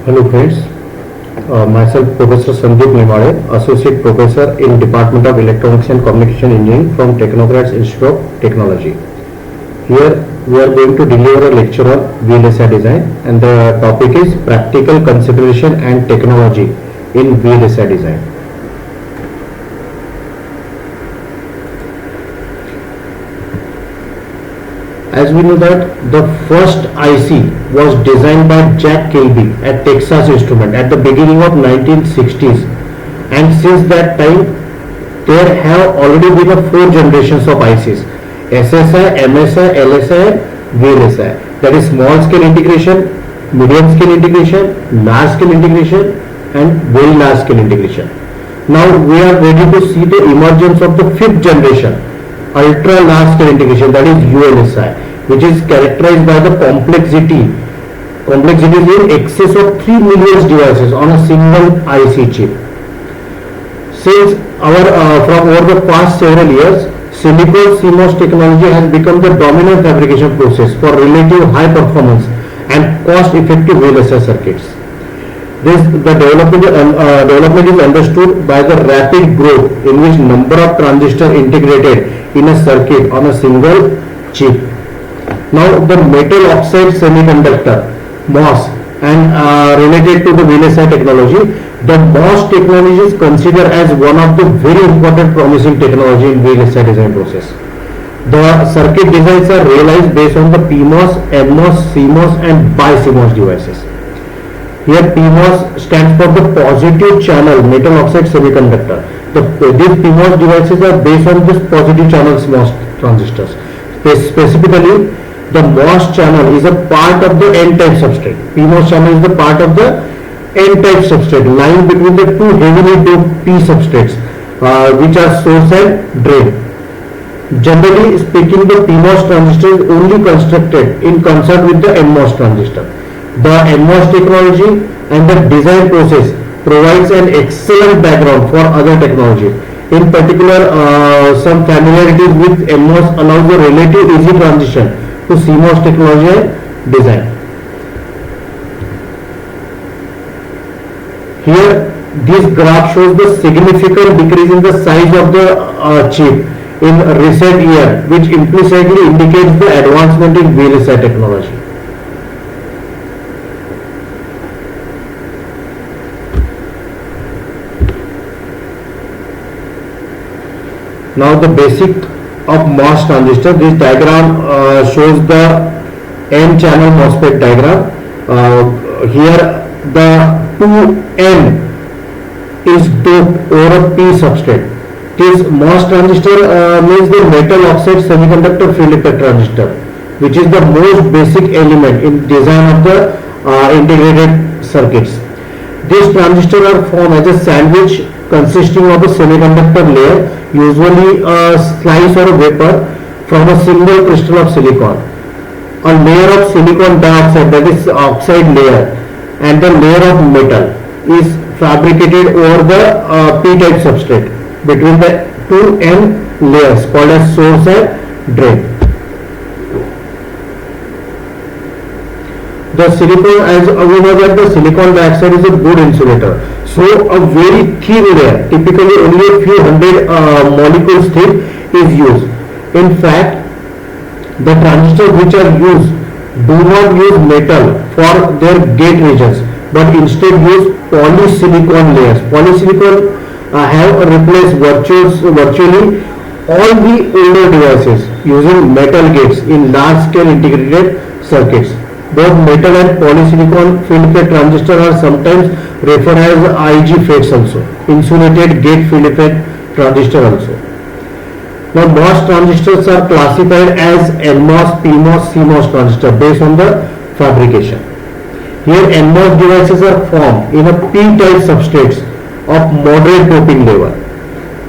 Hello friends, myself Professor Sandeep Nimale, Associate Professor in Department of Electronics and Communication Engineering from Technocrats Institute of Technology. Here we are going to deliver a lecture on VLSI design, and the topic is Practical Consideration and Technology in VLSI design. As we know that the first IC was designed by Jack Kilby at Texas Instruments at the beginning of 1960s, and since that time there have already been four generations of ICs: SSI, MSI, LSI and VLSI. That is small scale integration, medium scale integration, large scale integration and very large scale integration. Now we are ready to see the emergence of the fifth generation, ultra large scale integration, that is ULSI, which is characterized by the complexity in excess of 3 million devices on a single IC chip. Since from over the past several years, silicon CMOS technology has become the dominant fabrication process for relative high performance and cost effective VLSI circuits. The development is understood by the rapid growth in which number of transistors integrated in a circuit on a single chip. Now the metal oxide semiconductor MOS and related to the VLSI technology, the MOS technology is considered as one of the very important promising technology in VLSI design process. The circuit designs are realized based on the PMOS, NMOS, CMOS and bi-CMOS devices. Here PMOS stands for the positive channel metal oxide semiconductor. These PMOS devices are based on this positive channel MOS transistors. Specifically, the MOS channel is a part of the N-type substrate. PMOS channel is the part of the N-type substrate lying between the two heavily doped P substrates, which are source and drain. Generally speaking, the PMOS transistor is only constructed in concert with the NMOS transistor. The NMOS technology and the design process provides an excellent background for other technologies. In particular, some familiarity with NMOS allows a relative easy transition to CMOS technology and design. Here, this graph shows the significant decrease in the size of the chip in recent year, which implicitly indicates the advancement in VLSI technology. Now the basic of MOS transistor. This diagram shows the N channel MOSFET diagram. Here the 2N is doped over a P substrate. This MOS transistor means the metal oxide semiconductor field effect transistor, which is the most basic element in design of the integrated circuits. These transistors are formed as a sandwich consisting of a semiconductor layer, usually a slice or a vapor from a single crystal of silicon. A layer of silicon dioxide, that is oxide layer, and the layer of metal is fabricated over the P-type substrate between the two N layers called as source and drain. The silicon, as we know that the silicon dioxide is a good insulator. So a very thin layer, typically only a few hundred molecules thick, is used. In fact, the transistors which are used do not use metal for their gate regions, but instead use polysilicon layers. Polysilicon have replaced virtually all the older devices using metal gates in large scale integrated circuits. Both metal and polysilicon field effect transistors are sometimes referred as IG FETs also, insulated gate field effect transistor also. Now MOS transistors are classified as NMOS, PMOS, CMOS transistor based on the fabrication. Here NMOS devices are formed in a P-type substrates of moderate doping level.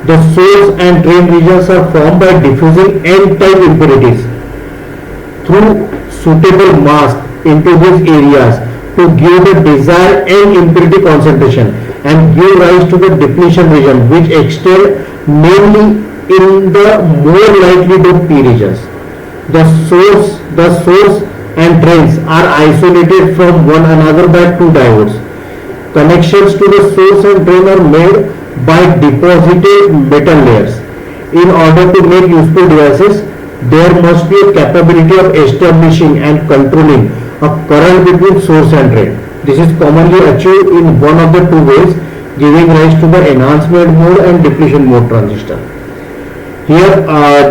The source and drain regions are formed by diffusing N-type impurities through suitable mask into these areas to give the desired N impurity concentration and give rise to the depletion region, which extend mainly in the more lightly doped P regions. The source and drains are isolated from one another by two diodes. Connections to the source and drain are made by deposited metal layers. In order to make useful devices, there must be a capability of establishing and controlling a current between source and drain. This is commonly achieved in one of the two ways, giving rise to the enhancement mode and depletion mode transistor. Here,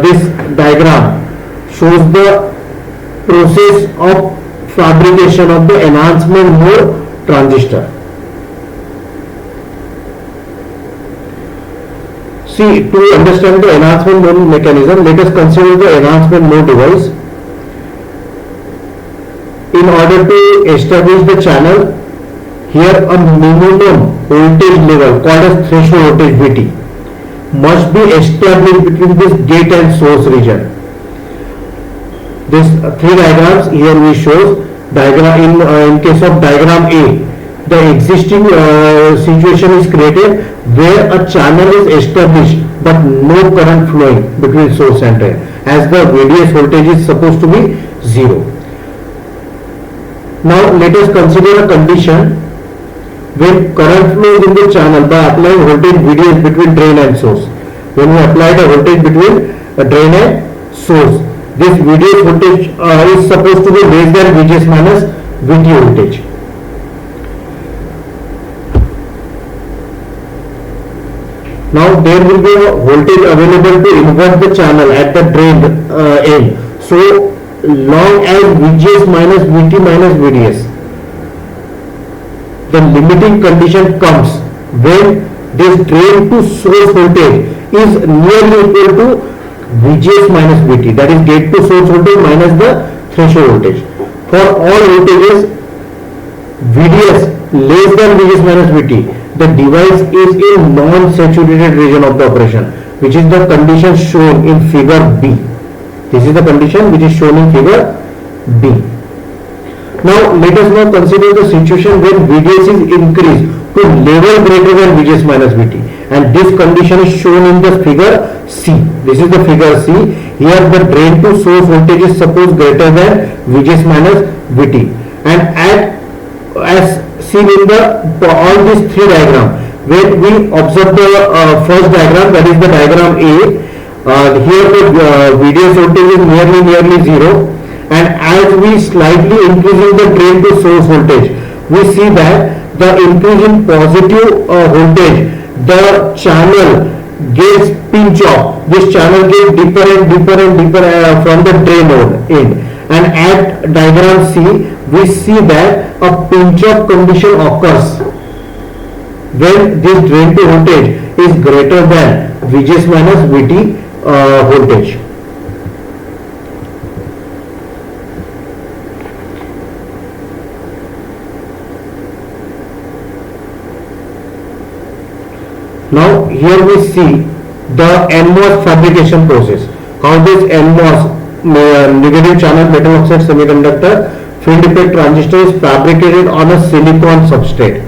this diagram shows the process of fabrication of the enhancement mode transistor. See, to understand the enhancement mode mechanism, let us consider the enhancement mode device. In order to establish the channel, here a minimum voltage level called as threshold voltage Vt must be established between this gate and source region. This three diagrams here we show diagram in case of diagram A, the existing situation is created where a channel is established but no current flowing between source and drain, as the VDS voltage is supposed to be 0. Now let us consider a condition when current flows in the channel by applying voltage VDS between drain and source. When we apply the voltage between drain and source, this VDS voltage is supposed to be less than VGS minus VT voltage. Now there will be a voltage available to invert the channel at the drain end. So long as VGS minus VT minus VDS. The limiting condition comes when this drain to source voltage is nearly equal to VGS minus VT, that is gate to source voltage minus the threshold voltage. For all voltages VDS less than VGS minus VT, the device is in non-saturated region of the operation, which is the condition shown in figure B. This is the condition which is shown in figure B. Now let us now consider the situation when VDS is increased to level greater than VGS minus VT, and this condition is shown in the figure C. This is the figure C. Here the drain to source voltage is supposed greater than VGS minus VT, and as seen in the all these three diagrams, when we observe the first diagram, that is the diagram A, here the VDS voltage is nearly 0, and as we slightly increasing the drain to source voltage, we see that the increase in positive voltage, the channel gets pinch off. This channel gets deeper and deeper and deeper from the drain node in, and at diagram C we see that a pinch off condition occurs when this drain to voltage is greater than VGS minus VT voltage. Now here we see the NMOS fabrication process. How this NMOS negative channel metal oxide semiconductor field effect transistor is fabricated on a silicon substrate.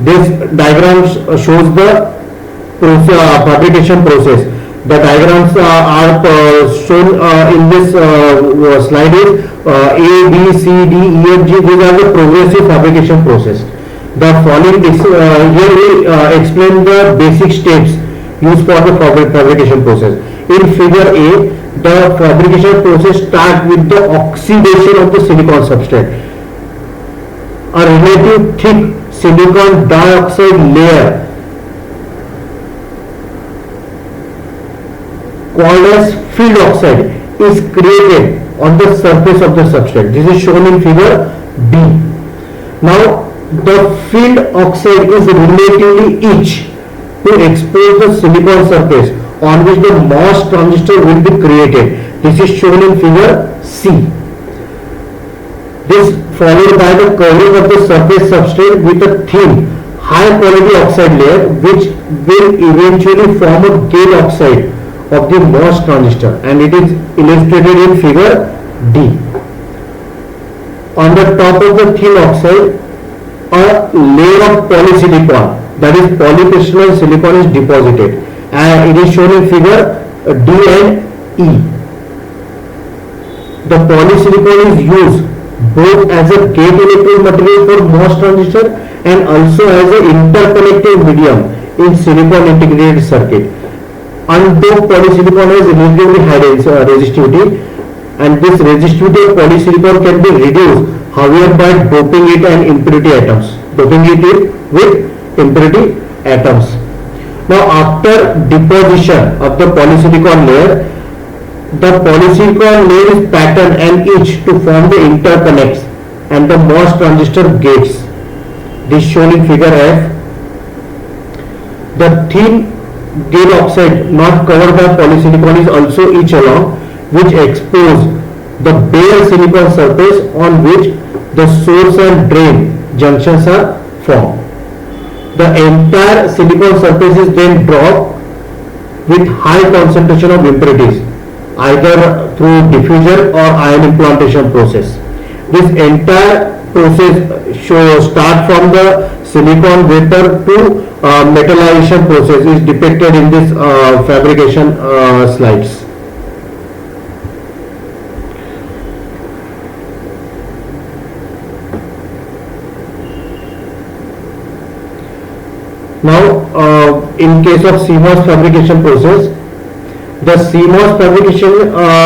This diagram shows the fabrication process. The diagrams are shown in this slide is A, B, C, D, E, F, G. These are the progressive fabrication process. The following here we explain the basic steps used for the fabrication process. In figure A, the fabrication process starts with the oxidation of the silicon substrate. A relative thick silicon dioxide layer called as field oxide is created on the surface of the substrate. This is shown in figure B. Now the field oxide is relatively etched to expose the silicon surface on which the MOS transistor will be created. This is shown in figure C. This followed by the covering of the surface substrate with a thin high quality oxide layer, which will eventually form a gate oxide of the MOS transistor, and it is illustrated in figure D. On the top of the thin oxide, a layer of polysilicon, that is polycrystalline silicon, is deposited, and it is shown in figure D and E. The polysilicon is used both as a gate electrode material for MOS transistor and also as an interconnecting medium in silicon integrated circuit. Undoped polysilicon has relatively high resistivity, and this resistivity of polysilicon can be reduced, however, by doping it with impurity atoms. Now, after deposition of the polysilicon layer, the polysilicon layer is patterned and etched to form the interconnects and the MOS transistor gates. This shown in figure F. The thin gate oxide not covered by polysilicon is also etched along, which expose the bare silicon surface on which the source and drain junctions are formed. The entire silicon surface is then dropped with high concentration of impurities, either through diffusion or ion implantation process. This entire process start from the silicon vapor to metallization process is depicted in this fabrication slides. Now, in case of CMOS fabrication process, the CMOS fabrication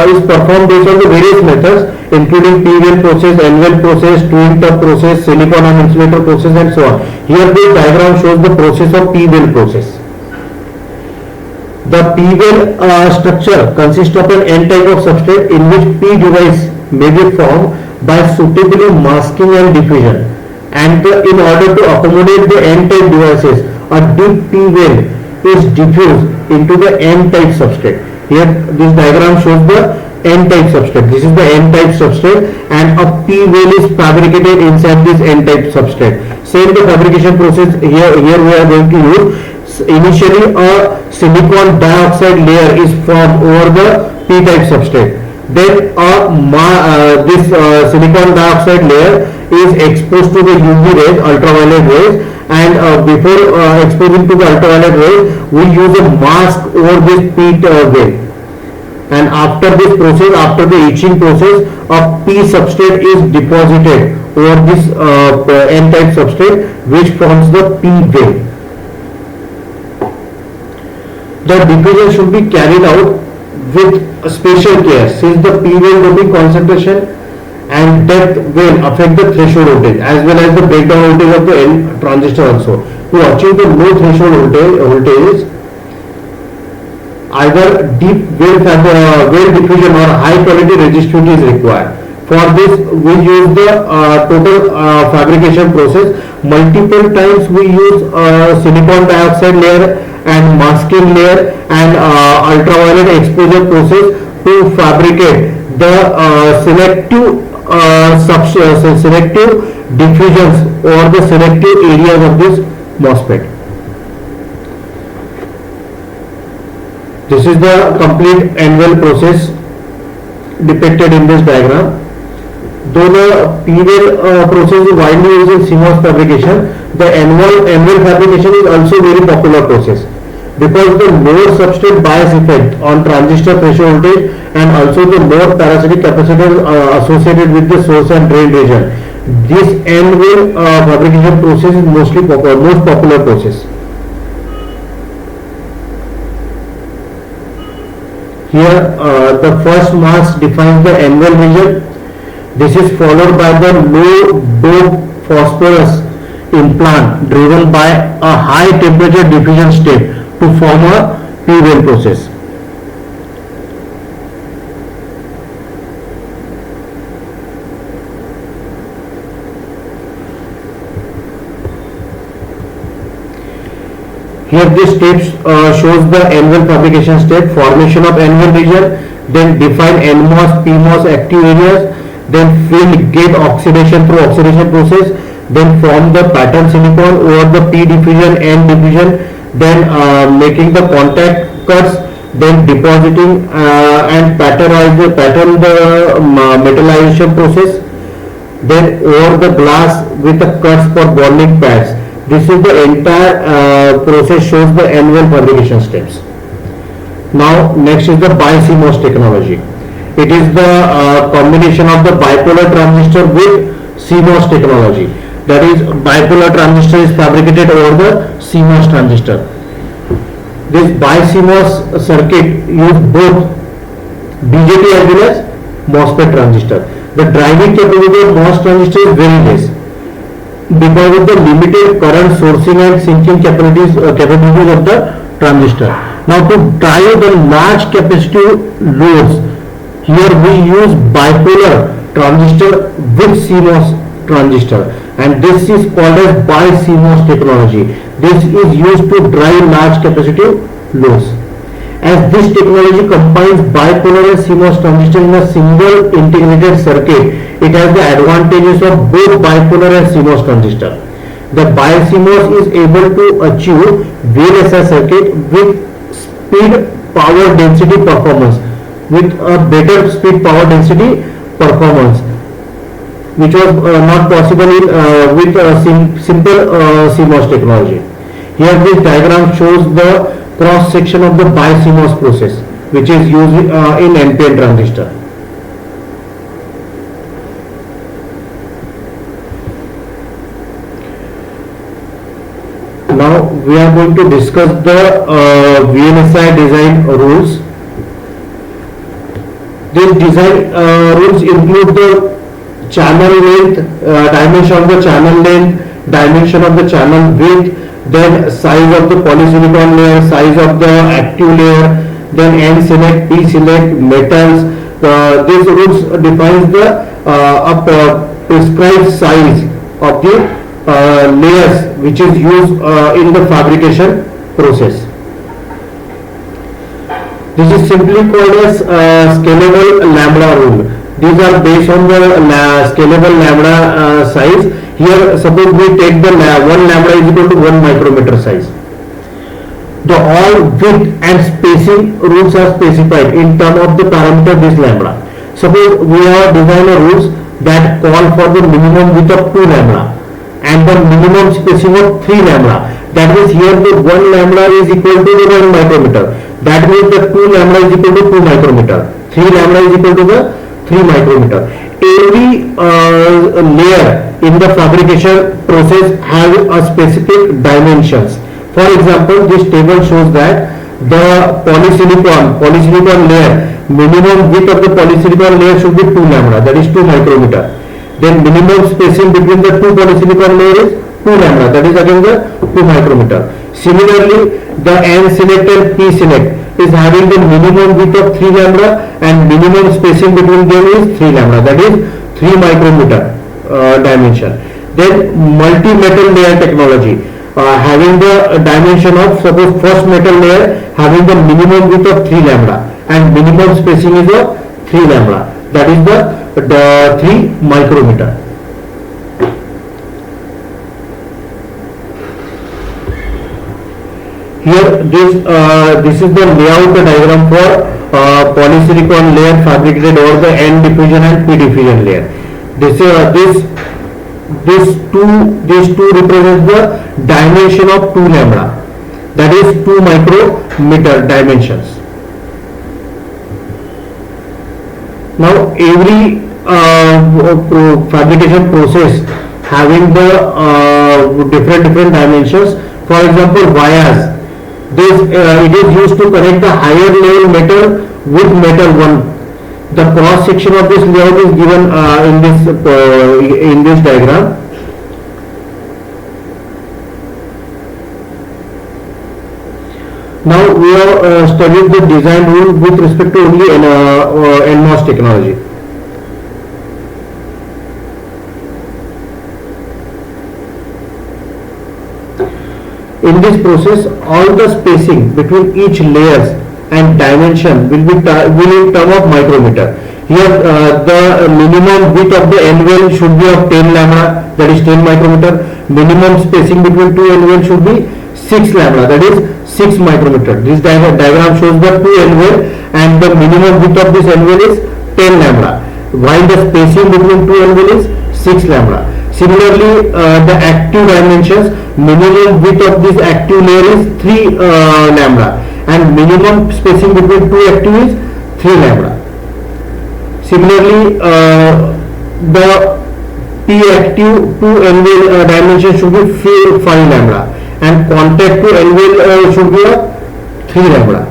is performed based on the various methods, including P-well process, N-well process, two-in-tub process, silicon on insulator process, and so on. Here this diagram shows the process of P-well process. The P-well structure consists of an N-type of substrate in which P device may be formed by suitably masking and diffusion. And in order to accommodate the N-type devices, a deep P-well is diffused into the N-type substrate. Here this diagram shows the N-type substrate. This is the N-type substrate and a P-well is fabricated inside this N-type substrate. Same the fabrication process here we are going to use. Initially a silicon dioxide layer is formed over the P-type substrate. Then this silicon dioxide layer is exposed to the UV rays, ultraviolet rays, and before exposing to the ultraviolet rays, we use a mask over this P-well. And after this process, after the etching process, a P substrate is deposited over this N-type substrate, which forms the P-well. The diffusion should be carried out with special care, since the P-well doping concentration and depth will affect the threshold voltage as well as the breakdown voltage of the N transistor also. To achieve the low threshold voltage, either deep well diffusion or high quality resistivity is required. For this, we use the total fabrication process. Multiple times we use silicon dioxide layer and masking layer and ultraviolet exposure process to fabricate the selective diffusions or the selective areas of this MOSFET. This is the complete N-well process depicted in this diagram. Though the P-well process is widely used in CMOS fabrication, the N-well fabrication is also very popular process because the lower substrate bias effect on transistor threshold voltage and also the lower parasitic capacitance associated with the source and drain region. This N-well fabrication process is most popular process. Here the first mask defines the N-well region. This is followed by the low doped phosphorus implant driven by a high temperature diffusion step to form a P-well process. Here this step shows the N-well fabrication step, formation of N-well region, then define NMOS, PMOS active areas, then field gate oxidation through oxidation process, then form the pattern silicon over the P diffusion, N diffusion, then making the contact cuts, then depositing and pattern the metallization process, then over the glass with the cuts for bonding pads. This is the entire process shows the N-well fabrication steps. Now next is the bi-CMOS technology. It is the combination of the bipolar transistor with CMOS technology. That is, bipolar transistor is fabricated over the CMOS transistor. This bi-CMOS circuit use both BJT as well as MOSFET transistor. The driving capability of MOS transistor is very less because of the limited current sourcing and sinking capabilities of the transistor. Now, to drive the large capacitive loads, here we use bipolar transistor with CMOS transistor, and this is called as bi-CMOS technology. This is used to drive large capacitive loads. As this technology combines bipolar and CMOS transistor in a single integrated circuit, it has the advantages of both bipolar and CMOS transistor. The bi-CMOS is able to achieve Vlsi circuit with speed power density performance, with a better speed power density performance, which was not possible with simple CMOS technology. Here this diagram shows the cross section of the bi-CMOS process, which is used in NPN transistor. Now we are going to discuss the VLSI design rules. These design rules include the channel length, dimension of the channel length, dimension of the channel width, then size of the polysilicon layer, size of the active layer, then N select, P select, metals. These rules defines the prescribed size of the layers which is used in the fabrication process. This is simply called as scalable lambda rule. These are based on the scalable lambda size. Here, suppose we take the 1 lambda is equal to 1 micrometer size. The all width and spacing rules are specified in terms of the parameter this lambda. Suppose we have designer rules that call for the minimum width of 2 lambda and the minimum spacing of 3 lambda. That means here the 1 lambda is equal to the 1 micrometer. That means the 2 lambda is equal to 2 micrometer. 3 lambda is equal to the 3 micrometer. Every layer in the fabrication process has a specific dimensions. For example, this table shows that the polysilicon layer, minimum width of the polysilicon layer should be 2 lambda, that is 2 micrometer. Then minimum spacing between the two polysilicon layer is 2 lambda, that is again the 2 micrometer. Similarly, the N select and P select is having the minimum width of 3 lambda and minimum spacing between them is 3 lambda, that is 3 micrometer dimension. Then multi-metal layer technology, having the dimension of, suppose first metal layer having the minimum width of 3 lambda and minimum spacing is of 3 lambda, that is the 3 micrometer. Here this is the layout diagram for polysilicon layer fabricated over the N diffusion and P diffusion layer. These two represent the dimension of 2 lambda, that is 2 micrometer dimensions. Now every fabrication process having the different dimensions. For example, wires. It is used to connect the higher level metal with metal 1. The cross section of this layout is given in this diagram. Now we have studied the design rule with respect to only NMOS technology. In this process, all the spacing between each layers and dimension will in term of micrometer. Here the minimum width of the end well should be of 10 lambda, that is 10 micrometer. Minimum spacing between two end well should be 6 lambda, that is 6 micrometer. This diagram shows the two end well and the minimum width of this end well is 10 lambda, while the spacing between two end well is 6 lambda. Similarly, the active dimensions, minimum width of this active layer is 3 lambda and minimum spacing between two active is 3 lambda. Similarly, the P active to anvil dimension should be 5 lambda, and contact to anvil should be 3 lambda.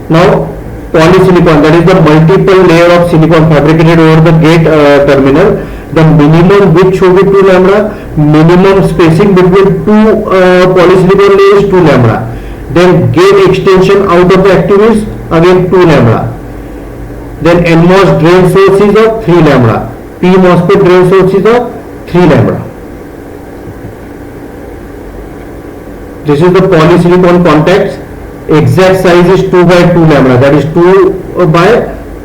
Now polysilicon, that is the multiple layer of silicon fabricated over the gate terminal. The minimum width should be 2 lambda, minimum spacing between two polysilicon layers 2 lambda. Then gate extension out of the active is again 2 lambda. Then NMOS drain source is of 3 lambda. P MOSFET drain source is of 3 lambda. This is the polysilicon contacts. Exact size is 2 by 2 lambda, that is 2 by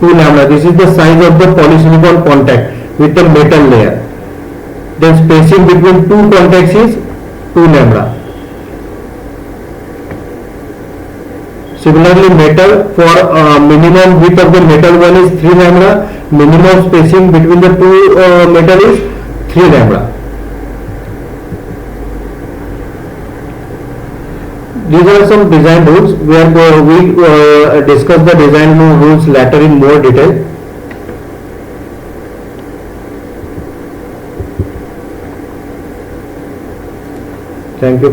2 lambda. This is the size of the polysilicon contact with the metal layer. Then spacing between two contacts is 2 lambda. Similarly, metal, for minimum width of the metal one is 3 lambda, minimum spacing between the two metal is 3 lambda. These are some design rules. We discuss the design rules later in more detail. Thank you.